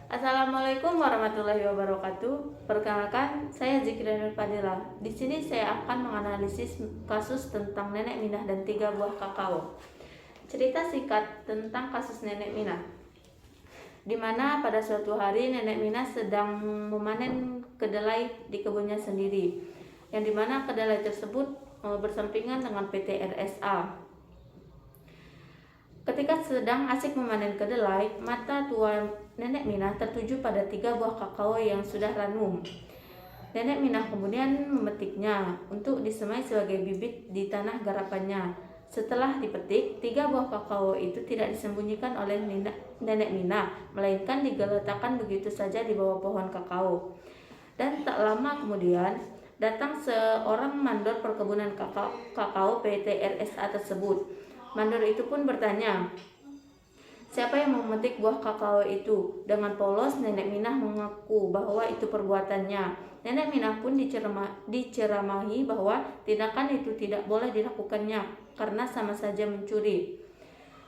Assalamualaikum warahmatullahi wabarakatuh. Perkenalkan, saya Zikri Nur Fadila. Di sini saya akan menganalisis kasus tentang Nenek Minah dan 3 buah kakao. Cerita singkat tentang kasus Nenek Minah, di mana pada suatu hari Nenek Minah sedang memanen kedelai di kebunnya sendiri, yang dimana kedelai tersebut bersampingan dengan PT RSA. Ketika sedang asik memanen kedelai, mata tua Nenek Minah tertuju pada 3 buah kakao yang sudah ranum. Nenek Minah kemudian memetiknya untuk disemai sebagai bibit di tanah garapannya. Setelah dipetik, 3 buah kakao itu tidak disembunyikan oleh Nenek Minah, melainkan digeletakkan begitu saja di bawah pohon kakao. Dan tak lama kemudian, datang seorang mandor perkebunan kakao PT RSA tersebut. Mandor itu pun bertanya, siapa yang memetik buah kakao itu? Dengan polos, Nenek Minah mengaku bahwa itu perbuatannya. Nenek Minah pun diceramahi bahwa tindakan itu tidak boleh dilakukannya karena sama saja mencuri.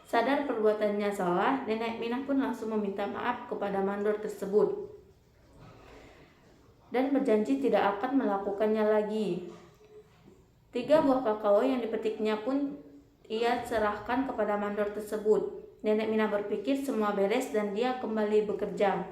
Sadar perbuatannya salah, Nenek Minah pun langsung meminta maaf kepada mandor tersebut dan berjanji tidak akan melakukannya lagi. 3 buah kakao yang dipetiknya pun ia serahkan kepada mandor tersebut. Nenek Minah berpikir semua beres dan dia kembali bekerja.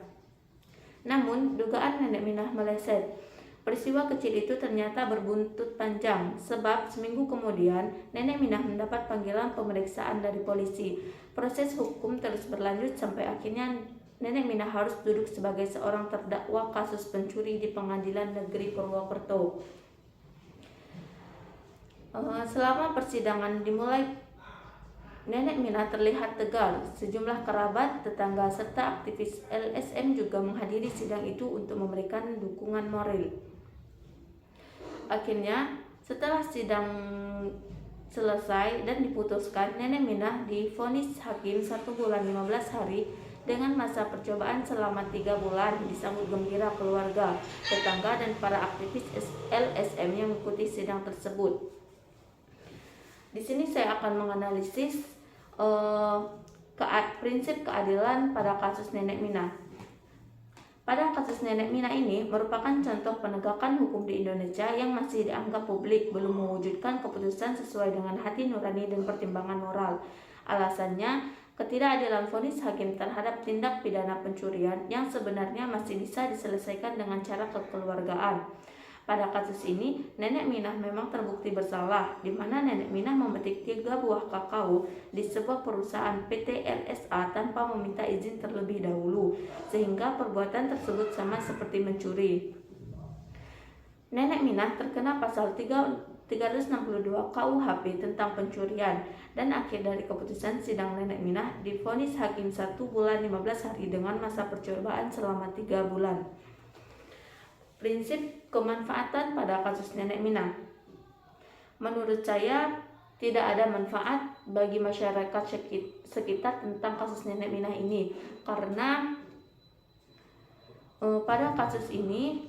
Namun, dugaan Nenek Minah meleset. Peristiwa kecil itu ternyata berbuntut panjang, sebab seminggu kemudian Nenek Minah mendapat panggilan pemeriksaan dari polisi. Proses hukum terus berlanjut sampai akhirnya Nenek Minah harus duduk sebagai seorang terdakwa kasus pencuri di Pengadilan Negeri Purwokerto. Selama persidangan dimulai, Nenek Minah terlihat tegar. Sejumlah kerabat, tetangga, serta aktivis LSM juga menghadiri sidang itu untuk memberikan dukungan moral. Akhirnya, setelah sidang selesai dan diputuskan, Nenek Minah divonis hakim 1 bulan 15 hari dengan masa percobaan selama 3 bulan. Disambut gembira keluarga, tetangga, dan para aktivis LSM yang mengikuti sidang tersebut. Di sini saya akan menganalisis prinsip keadilan pada kasus Nenek Minah. Pada kasus Nenek Minah ini merupakan contoh penegakan hukum di Indonesia yang masih dianggap publik belum mewujudkan keputusan sesuai dengan hati nurani dan pertimbangan moral. Alasannya, ketidakadilan vonis hakim terhadap tindak pidana pencurian yang sebenarnya masih bisa diselesaikan dengan cara kekeluargaan. Pada kasus ini, Nenek Minah memang terbukti bersalah, di mana Nenek Minah memetik 3 buah kakao di sebuah perusahaan PT RSA tanpa meminta izin terlebih dahulu, sehingga perbuatan tersebut sama seperti mencuri. Nenek Minah terkena pasal 362 KUHP tentang pencurian, dan akhir dari keputusan sidang Nenek Minah divonis hakim 1 bulan 15 hari dengan masa percobaan selama 3 bulan. Prinsip kemanfaatan pada kasus Nenek Minah. Menurut saya, tidak ada manfaat bagi masyarakat sekitar tentang kasus Nenek Minah ini, karena pada kasus ini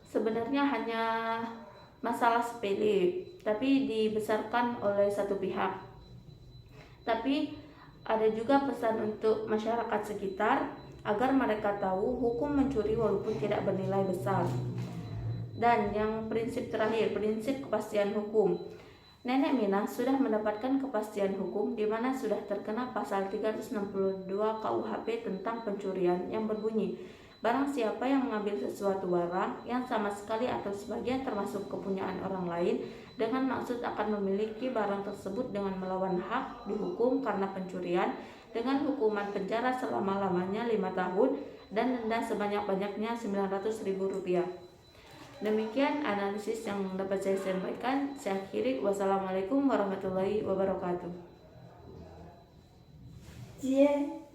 sebenarnya hanya masalah sepele, tapi dibesarkan oleh satu pihak. Tapi ada juga pesan untuk masyarakat sekitar agar mereka tahu hukum mencuri walaupun tidak bernilai besar. Dan yang prinsip terakhir, prinsip kepastian hukum. Nenek Minah sudah mendapatkan kepastian hukum di mana sudah terkena pasal 362 KUHP tentang pencurian yang berbunyi, barang siapa yang mengambil sesuatu barang yang sama sekali atau sebagian termasuk kepunyaan orang lain dengan maksud akan memiliki barang tersebut dengan melawan hak, dihukum karena pencurian dengan hukuman penjara selama-lamanya 5 tahun dan denda sebanyak-banyaknya Rp900.000. Demikian analisis yang dapat saya sampaikan. Saya akhiri. Wassalamualaikum warahmatullahi wabarakatuh.